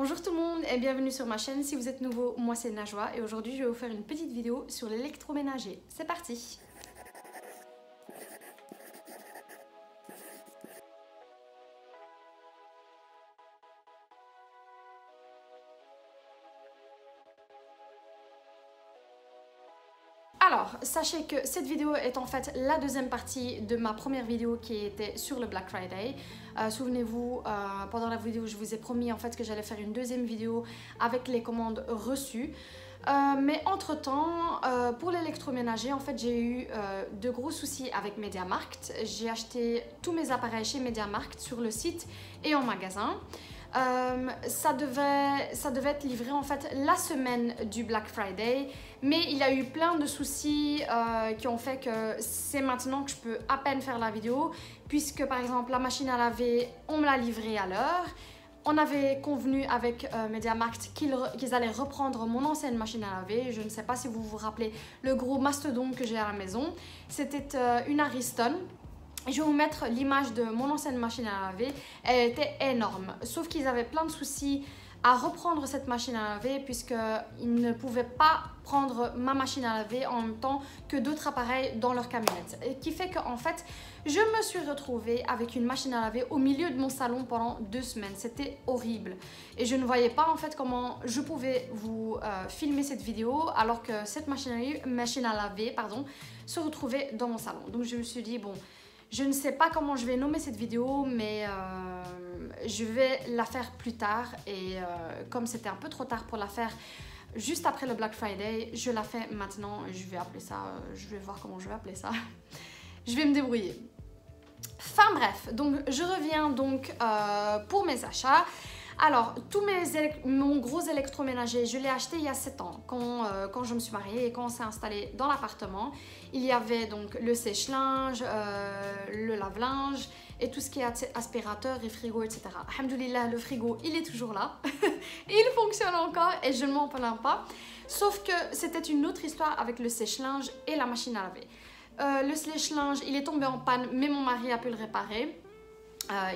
Bonjour tout le monde et bienvenue sur ma chaîne. Si vous êtes nouveau, moi c'est Najwa et aujourd'hui je vais vous faire une petite vidéo sur l'électroménager. C'est parti! Alors, sachez que cette vidéo est en fait la deuxième partie de ma première vidéo qui était sur le Black Friday. Souvenez-vous, pendant la vidéo, je vous ai promis en fait que j'allais faire une deuxième vidéo avec les commandes reçues. Mais entre-temps, pour l'électroménager, en fait, j'ai eu de gros soucis avec MediaMarkt. J'ai acheté tous mes appareils chez MediaMarkt sur le site et en magasin. Ça devait être livré en fait la semaine du Black Friday, mais il y a eu plein de soucis qui ont fait que c'est maintenant que je peux à peine faire la vidéo, puisque par exemple la machine à laver, on me l'a livrée à l'heure. On avait convenu avec MediaMarkt qu'ils allaient reprendre mon ancienne machine à laver. Je ne sais pas si vous vous rappelez le gros mastodonte que j'ai à la maison. C'était une Ariston. Je vais vous mettre l'image de mon ancienne machine à laver. Elle était énorme. Sauf qu'ils avaient plein de soucis à reprendre cette machine à laver puisqu'ils ne pouvaient pas prendre ma machine à laver en même temps que d'autres appareils dans leur camionnette. Et qui fait qu'en fait, je me suis retrouvée avec une machine à laver au milieu de mon salon pendant 2 semaines. C'était horrible. Et je ne voyais pas en fait comment je pouvais vous filmer cette vidéo alors que cette machine à laver se retrouvait dans mon salon. Donc je me suis dit, bon, je ne sais pas comment je vais nommer cette vidéo, mais je vais la faire plus tard. Et comme c'était un peu trop tard pour la faire juste après le Black Friday, je la fais maintenant. Je vais appeler ça, je vais voir comment je vais appeler ça. Je vais me débrouiller. Enfin bref, donc je reviens donc pour mes achats. Alors, mon gros électroménager, je l'ai acheté il y a 7 ans, quand je me suis mariée et quand on s'est installé dans l'appartement. Il y avait donc le sèche-linge, le lave-linge et tout ce qui est aspirateur et frigo, etc. Alhamdoulilah, le frigo, il est toujours là. Il fonctionne encore et je ne m'en plains pas. Sauf que c'était une autre histoire avec le sèche-linge et la machine à laver. Le sèche-linge, il est tombé en panne, mais mon mari a pu le réparer.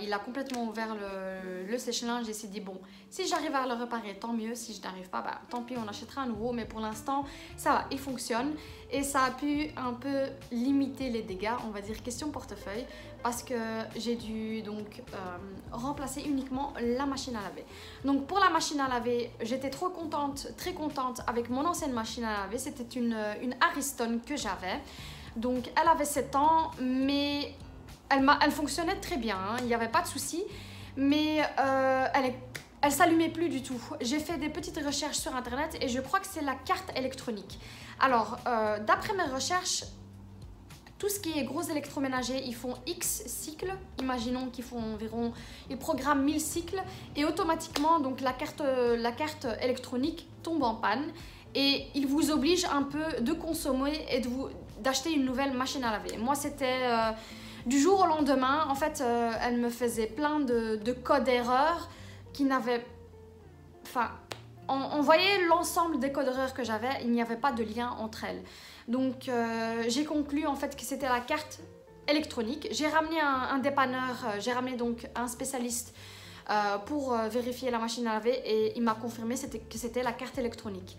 Il a complètement ouvert le sèche-linge et s'est dit bon, si j'arrive à le réparer tant mieux, si je n'arrive pas, bah, tant pis, on achètera un nouveau, mais pour l'instant ça va, il fonctionne et ça a pu un peu limiter les dégâts, on va dire question portefeuille, parce que j'ai dû donc remplacer uniquement la machine à laver. Donc pour la machine à laver, j'étais très contente avec mon ancienne machine à laver. C'était une Ariston que j'avais, donc elle avait 7 ans, mais elle fonctionnait très bien, hein, il n'y avait pas de souci, mais elle s'allumait plus du tout. J'ai fait des petites recherches sur internet et je crois que c'est la carte électronique. Alors, d'après mes recherches, tout ce qui est gros électroménager, ils font X cycles. Imaginons qu'ils programment 1000 cycles et automatiquement, donc la carte électronique tombe en panne et ils vous obligent un peu de consommer et d'acheter une nouvelle machine à laver. Moi, c'était du jour au lendemain, en fait, elle me faisait plein de codes erreurs qui n'avaient... Enfin, on voyait l'ensemble des codes erreurs que j'avais, il n'y avait pas de lien entre elles. Donc, j'ai conclu en fait que c'était la carte électronique. J'ai ramené un dépanneur, j'ai ramené donc un spécialiste pour vérifier la machine à laver et il m'a confirmé que c'était la carte électronique.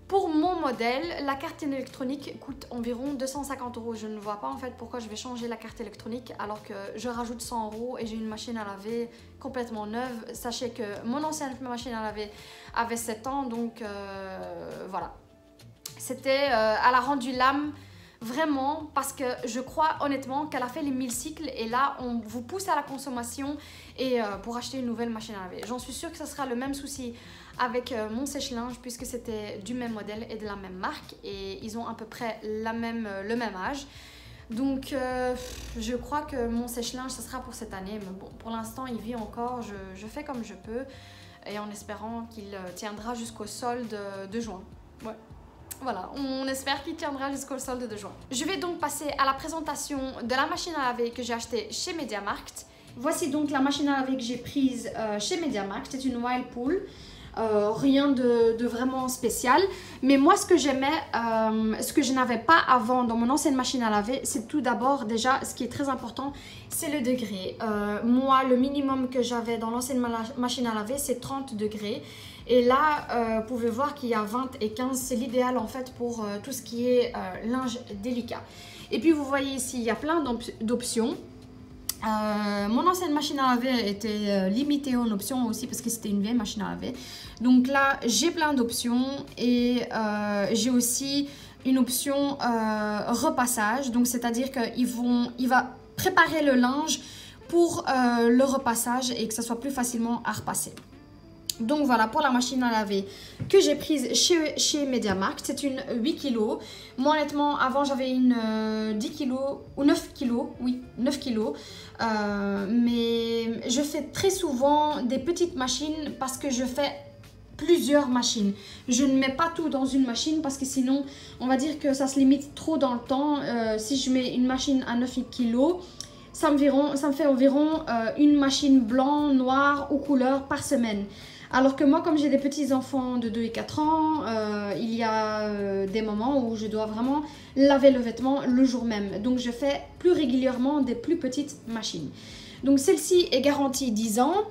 Pour mon modèle, la carte électronique coûte environ 250 €. Je ne vois pas en fait pourquoi je vais changer la carte électronique alors que je rajoute 100 € et j'ai une machine à laver complètement neuve. Sachez que mon ancienne machine à laver avait 7 ans, donc voilà. Elle a rendu l'âme vraiment parce que je crois honnêtement qu'elle a fait les 1000 cycles et là on vous pousse à la consommation et pour acheter une nouvelle machine à laver. J'en suis sûre que ce sera le même souci avec mon sèche-linge puisque c'était du même modèle et de la même marque et ils ont à peu près le même âge. Donc je crois que mon sèche-linge ce sera pour cette année, mais bon, pour l'instant il vit encore, je fais comme je peux et en espérant qu'il tiendra jusqu'au solde de juin. Ouais. Voilà, on espère qu'il tiendra jusqu'au solde de juin. Je vais donc passer à la présentation de la machine à laver que j'ai achetée chez MediaMarkt. Voici donc la machine à laver que j'ai prise chez MediaMarkt, c'est une Whirlpool. rien de vraiment spécial. Mais moi, ce que j'aimais, ce que je n'avais pas avant dans mon ancienne machine à laver, c'est tout d'abord déjà, ce qui est très important, c'est le degré. Moi, le minimum que j'avais dans l'ancienne machine à laver, c'est 30 degrés. Et là, vous pouvez voir qu'il y a 20 et 15, c'est l'idéal en fait pour tout ce qui est linge délicat. Et puis vous voyez ici, il y a plein d'options. Mon ancienne machine à laver était limitée en options aussi parce que c'était une vieille machine à laver. Donc là, j'ai plein d'options et j'ai aussi une option repassage. Donc c'est-à-dire qu'il va préparer le linge pour le repassage et que ça soit plus facilement à repasser. Donc voilà pour la machine à laver que j'ai prise chez MediaMarkt. C'est une 8 kg. Moi honnêtement avant j'avais une 10 kg ou 9 kg. Oui 9 kg. Mais je fais très souvent des petites machines parce que je fais plusieurs machines. Je ne mets pas tout dans une machine parce que sinon on va dire que ça se limite trop dans le temps. Si je mets une machine à 9 kg, ça me fait environ une machine blanc, noir ou couleur par semaine. Alors que moi, comme j'ai des petits enfants de 2 et 4 ans, il y a des moments où je dois vraiment laver le vêtement le jour même. Donc je fais plus régulièrement des plus petites machines. Donc celle-ci est garantie 10 ans.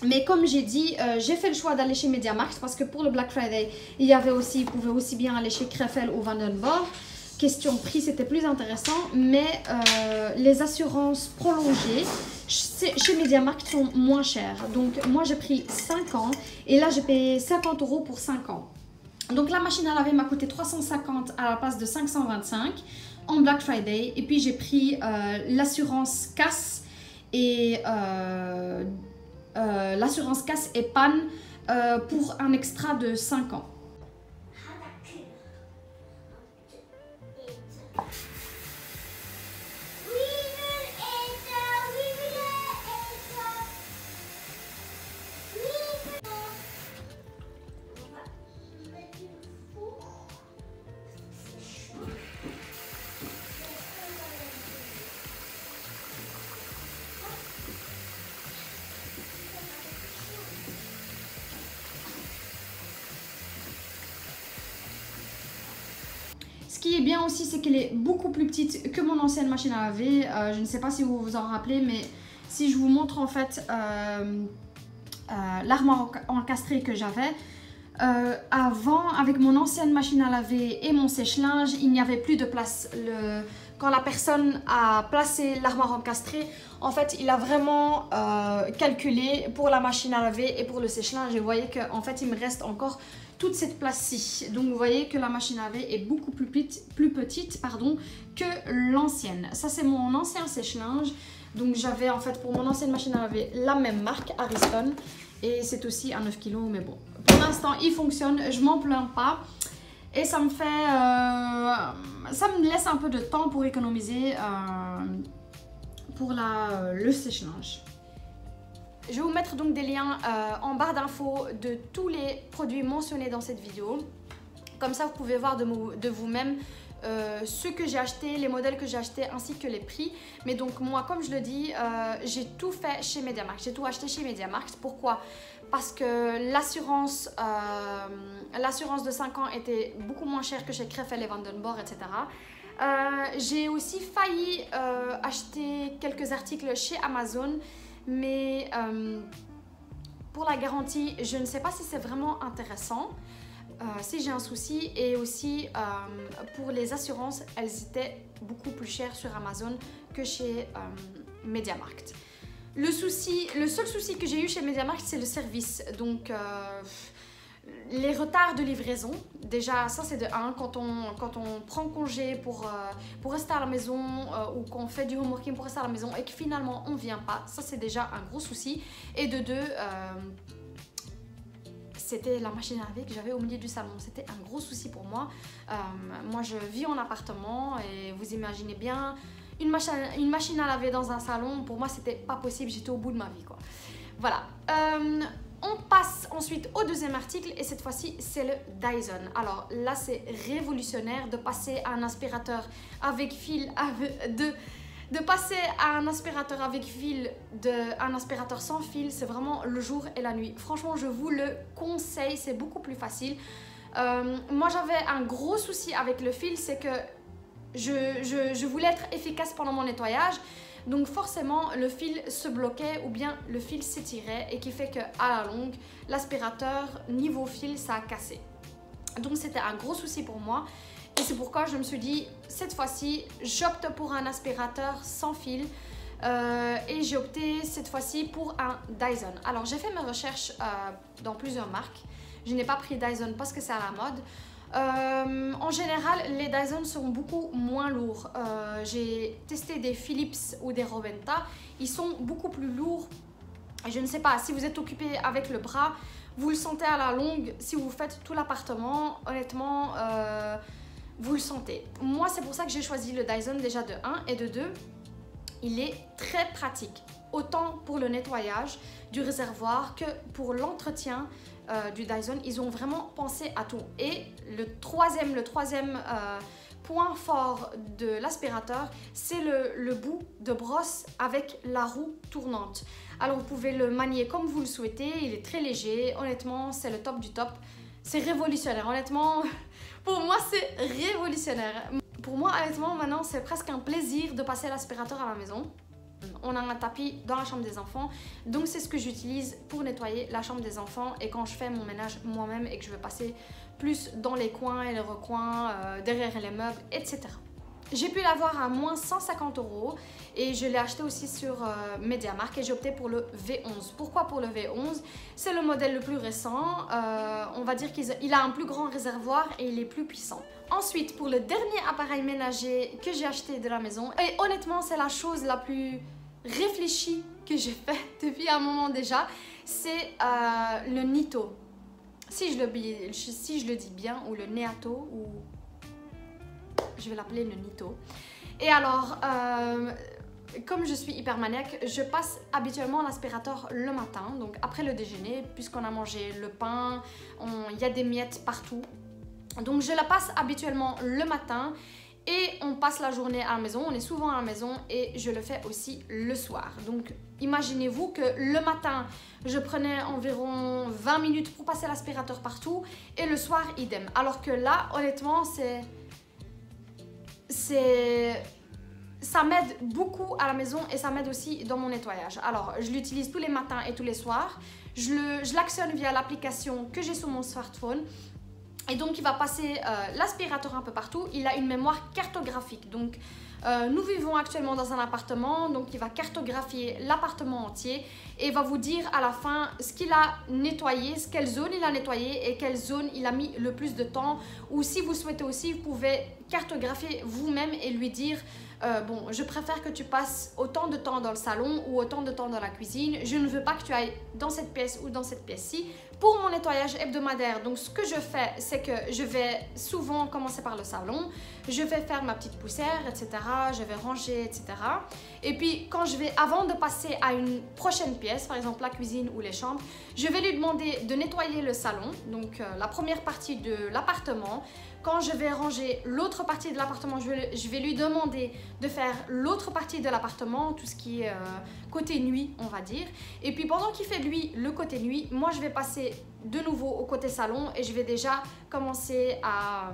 Mais comme j'ai dit, j'ai fait le choix d'aller chez MediaMarkt parce que pour le Black Friday, vous pouvez aussi bien aller chez Krefel ou Vandenborg. Question prix, c'était plus intéressant, mais les assurances prolongées chez MediaMarkt sont moins chères. Donc moi j'ai pris 5 ans et là j'ai payé 50 € pour 5 ans. Donc la machine à laver m'a coûté 350 à la place de 525 en Black Friday. Et puis j'ai pris l'assurance casse et panne pour un extra de 5 ans. Ce qui est bien aussi, c'est qu'elle est beaucoup plus petite que mon ancienne machine à laver. Je ne sais pas si vous vous en rappelez, mais si je vous montre en fait l'armoire encastrée que j'avais, avant, avec mon ancienne machine à laver et mon sèche-linge, il n'y avait plus de place. Quand la personne a placé l'armoire encastrée, en fait, il a vraiment calculé pour la machine à laver et pour le sèche-linge. Et vous voyez qu'en fait, il me reste encore toute cette place-ci. Donc, vous voyez que la machine à laver est beaucoup plus petite que l'ancienne. Ça, c'est mon ancien sèche-linge. Donc, j'avais en fait pour mon ancienne machine à laver la même marque, Ariston. Et c'est aussi un 9 kg, mais bon. Pour l'instant, il fonctionne, je m'en plains pas. Et ça me fait... ça me laisse un peu de temps pour économiser pour le sèche-linge. Je vais vous mettre donc des liens en barre d'infos de tous les produits mentionnés dans cette vidéo. Comme ça, vous pouvez voir de vous-même ce que j'ai acheté, les modèles que j'ai achetés ainsi que les prix. Mais donc moi, comme je le dis, j'ai tout fait chez MediaMarkt. J'ai tout acheté chez MediaMarkt. Pourquoi? Parce que l'assurance de 5 ans était beaucoup moins chère que chez Krefel et Vandenborg, etc. J'ai aussi failli acheter quelques articles chez Amazon. Mais pour la garantie, je ne sais pas si c'est vraiment intéressant, si j'ai un souci. Et aussi pour les assurances, elles étaient beaucoup plus chères sur Amazon que chez MediaMarkt. Le seul souci que j'ai eu chez MediaMarkt, c'est le service. Donc les retards de livraison, déjà ça c'est de 1, quand on prend congé pour rester à la maison ou qu'on fait du homeworking pour rester à la maison et que finalement on ne vient pas, ça c'est déjà un gros souci. Et de 2, c'était la machine à laver que j'avais au milieu du salon, c'était un gros souci pour moi. Moi je vis en appartement et vous imaginez bien, une machine à laver dans un salon, pour moi c'était pas possible, j'étais au bout de ma vie quoi. Voilà. On passe ensuite au deuxième article et cette fois-ci c'est le Dyson. Alors là c'est révolutionnaire de passer à un aspirateur avec fil De passer à un aspirateur avec fil, un aspirateur sans fil, c'est vraiment le jour et la nuit. Franchement, je vous le conseille, c'est beaucoup plus facile. Moi, j'avais un gros souci avec le fil, c'est que je voulais être efficace pendant mon nettoyage. Donc forcément, le fil se bloquait ou bien le fil s'étirait et qui fait qu'à la longue, l'aspirateur niveau fil, ça a cassé. Donc c'était un gros souci pour moi. Et c'est pourquoi je me suis dit, cette fois-ci, j'opte pour un aspirateur sans fil. Et j'ai opté cette fois-ci pour un Dyson. Alors j'ai fait mes recherches dans plusieurs marques. Je n'ai pas pris Dyson parce que c'est à la mode. En général, les Dyson sont beaucoup moins lourds. J'ai testé des Philips ou des Roventa. Ils sont beaucoup plus lourds. Et je ne sais pas, si vous êtes occupé avec le bras, vous le sentez à la longue. Si vous faites tout l'appartement, honnêtement, vous le sentez. Moi, c'est pour ça que j'ai choisi le Dyson déjà de 1 et de 2. Il est très pratique, autant pour le nettoyage du réservoir que pour l'entretien du Dyson. Ils ont vraiment pensé à tout. Et le troisième point fort de l'aspirateur, c'est le bout de brosse avec la roue tournante. Alors vous pouvez le manier comme vous le souhaitez, il est très léger. Honnêtement, c'est le top du top. C'est révolutionnaire, honnêtement. Pour moi, c'est révolutionnaire. Pour moi, honnêtement, maintenant, c'est presque un plaisir de passer l'aspirateur à la maison. On a un tapis dans la chambre des enfants, donc c'est ce que j'utilise pour nettoyer la chambre des enfants et quand je fais mon ménage moi-même et que je veux passer plus dans les coins et les recoins, derrière les meubles, etc. J'ai pu l'avoir à moins 150 € et je l'ai acheté aussi sur MediaMarkt et j'ai opté pour le V11. Pourquoi pour le V11? C'est le modèle le plus récent. On va dire qu'il a un plus grand réservoir et il est plus puissant. Ensuite, pour le dernier appareil ménager que j'ai acheté de la maison, et honnêtement, c'est la chose la plus réfléchie que j'ai fait depuis un moment déjà, c'est le Neato. Si je le dis bien, ou le Neato, ou je vais l'appeler le Neato. Et alors, comme je suis hyper maniaque, je passe habituellement l'aspirateur le matin, donc après le déjeuner, puisqu'on a mangé le pain, il y a des miettes partout. Donc je la passe habituellement le matin et on passe la journée à la maison, on est souvent à la maison et je le fais aussi le soir. Donc imaginez-vous que le matin, je prenais environ 20 minutes pour passer l'aspirateur partout et le soir, idem. Alors que là, honnêtement, ça m'aide beaucoup à la maison et ça m'aide aussi dans mon nettoyage. Alors, je l'utilise tous les matins et tous les soirs. Je l'actionne via l'application que j'ai sur mon smartphone. Et donc, il va passer l'aspirateur un peu partout. Il a une mémoire cartographique. Donc, nous vivons actuellement dans un appartement. Donc, il va cartographier l'appartement entier et va vous dire à la fin ce qu'il a nettoyé, quelle zone il a nettoyé et quelle zone il a mis le plus de temps. Ou si vous souhaitez aussi, vous pouvez cartographier vous-même et lui dire bon, je préfère que tu passes autant de temps dans le salon ou autant de temps dans la cuisine. Je ne veux pas que tu ailles dans cette pièce ou dans cette pièce-ci. Pour mon nettoyage hebdomadaire, donc ce que je fais, c'est que je vais souvent commencer par le salon. Je vais faire ma petite poussière, etc. Je vais ranger, etc. Et puis, quand je vais, avant de passer à une prochaine pièce, par exemple la cuisine ou les chambres, je vais lui demander de nettoyer le salon, donc la première partie de l'appartement. Quand je vais ranger l'autre partie de l'appartement, je vais lui demander de faire l'autre partie de l'appartement, tout ce qui est côté nuit, on va dire. Et puis pendant qu'il fait lui le côté nuit, moi je vais passer de nouveau au côté salon et je vais déjà commencer à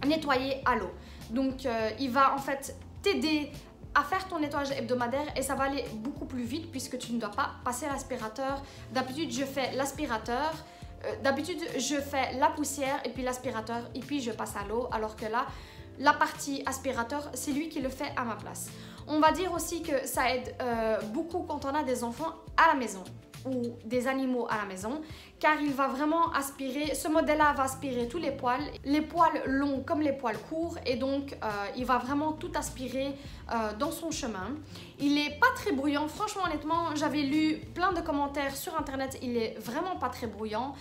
nettoyer à l'eau. Donc il va en fait t'aider à faire ton nettoyage hebdomadaire et ça va aller beaucoup plus vite puisque tu ne dois pas passer l'aspirateur. D'habitude, je fais l'aspirateur. D'habitude, je fais la poussière et puis l'aspirateur et puis je passe à l'eau, alors que là, la partie aspirateur, c'est lui qui le fait à ma place. On va dire aussi que ça aide beaucoup quand on a des enfants à la maison ou des animaux à la maison, car il va vraiment aspirer, ce modèle-là va aspirer tous les poils longs comme les poils courts, et donc il va vraiment tout aspirer dans son chemin. Il est pas très bruyant, franchement honnêtement, j'avais lu plein de commentaires sur internet, il est vraiment pas très bruyant.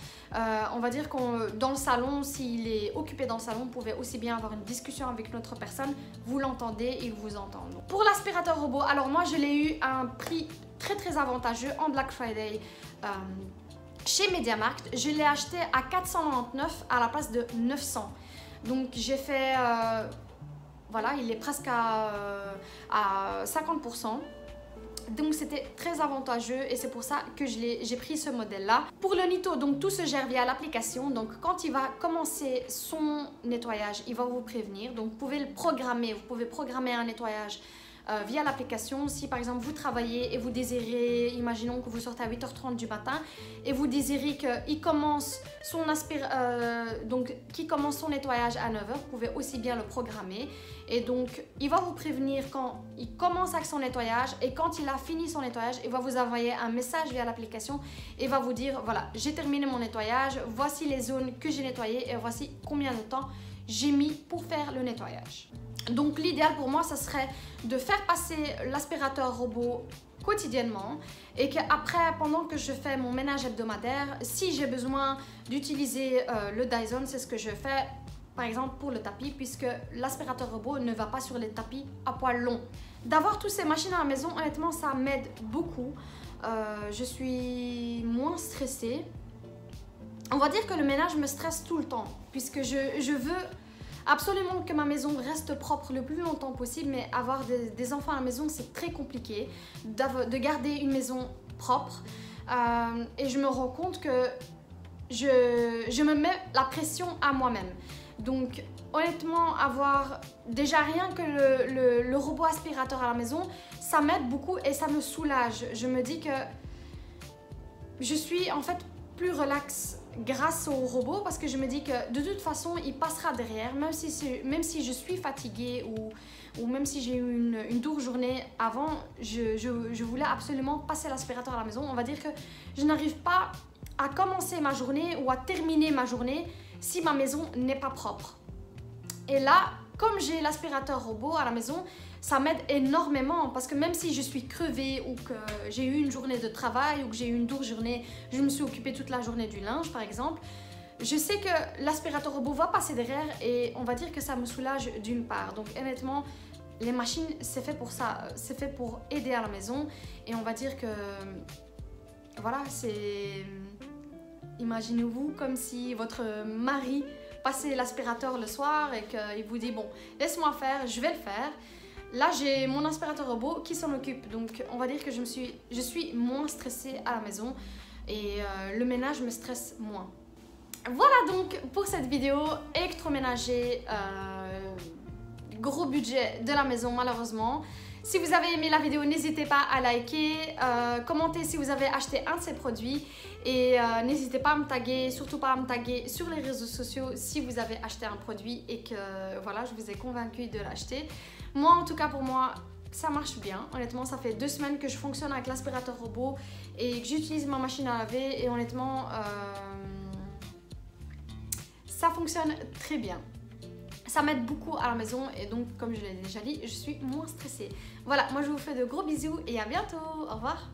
On va dire que dans le salon, s'il est occupé dans le salon, vous pouvez aussi bien avoir une discussion avec une autre personne, vous l'entendez, il vous entend. Donc, pour l'aspirateur robot, alors moi je l'ai eu à un prix très avantageux en Black Friday chez MediaMarkt. Je l'ai acheté à 499 à la place de 900. Donc j'ai fait voilà, il est presque à 50%. Donc c'était très avantageux et c'est pour ça que j'ai pris ce modèle là. Pour le Nito, donc tout se gère via l'application. Donc quand il va commencer son nettoyage, il va vous prévenir. Donc vous pouvez le programmer, vous pouvez programmer un nettoyage via l'application. Si par exemple vous travaillez et vous désirez, imaginons que vous sortez à 8h30 du matin et vous désirez qu'il commence son nettoyage à 9h, vous pouvez aussi bien le programmer. Et donc il va vous prévenir quand il commence avec son nettoyage, et quand il a fini son nettoyage, il va vous envoyer un message via l'application et va vous dire voilà, j'ai terminé mon nettoyage, voici les zones que j'ai nettoyées et voici combien de temps j'ai mis pour faire le nettoyage. Donc l'idéal pour moi, ce serait de faire passer l'aspirateur robot quotidiennement et qu'après, pendant que je fais mon ménage hebdomadaire, si j'ai besoin d'utiliser le Dyson, c'est ce que je fais par exemple pour le tapis, puisque l'aspirateur robot ne va pas sur les tapis à poils longs. D'avoir toutes ces machines à la maison, honnêtement, ça m'aide beaucoup. Je suis moins stressée. On va dire que le ménage me stresse tout le temps, puisque je veux absolument que ma maison reste propre le plus longtemps possible, mais avoir des enfants à la maison, c'est très compliqué de garder une maison propre. Et je me rends compte que je me mets la pression à moi-même. Donc honnêtement, avoir déjà rien que le robot aspirateur à la maison, ça m'aide beaucoup et ça me soulage. Je me dis que je suis en fait plus relax grâce au robot, parce que je me dis que de toute façon il passera derrière, même si je suis fatiguée ou même si j'ai eu une dure journée avant, je voulais absolument passer l'aspirateur à la maison. On va dire que je n'arrive pas à commencer ma journée ou à terminer ma journée si ma maison n'est pas propre. Et là, comme j'ai l'aspirateur robot à la maison, ça m'aide énormément, parce que même si je suis crevée ou que j'ai eu une journée de travail ou que j'ai eu une dure journée, je me suis occupée toute la journée du linge par exemple, je sais que l'aspirateur robot va passer derrière et on va dire que ça me soulage d'une part. Donc honnêtement, les machines, c'est fait pour ça, c'est fait pour aider à la maison. Et on va dire que voilà, c'est... Imaginez-vous comme si votre mari passait l'aspirateur le soir et qu'il vous dit bon, laisse-moi faire, je vais le faire. Là, j'ai mon aspirateur robot qui s'en occupe, donc on va dire que je suis moins stressée à la maison et le ménage me stresse moins. Voilà donc pour cette vidéo électroménager, gros budget de la maison malheureusement. Si vous avez aimé la vidéo, n'hésitez pas à liker, commenter si vous avez acheté un de ces produits et n'hésitez pas à me taguer, surtout pas à me taguer sur les réseaux sociaux si vous avez acheté un produit et que voilà, je vous ai convaincu de l'acheter. Moi, en tout cas pour moi, ça marche bien. Honnêtement, ça fait 2 semaines que je fonctionne avec l'aspirateur robot et que j'utilise ma machine à laver et honnêtement, ça fonctionne très bien. Ça m'aide beaucoup à la maison et donc, comme je l'ai déjà dit, je suis moins stressée. Voilà, moi je vous fais de gros bisous et à bientôt. Au revoir.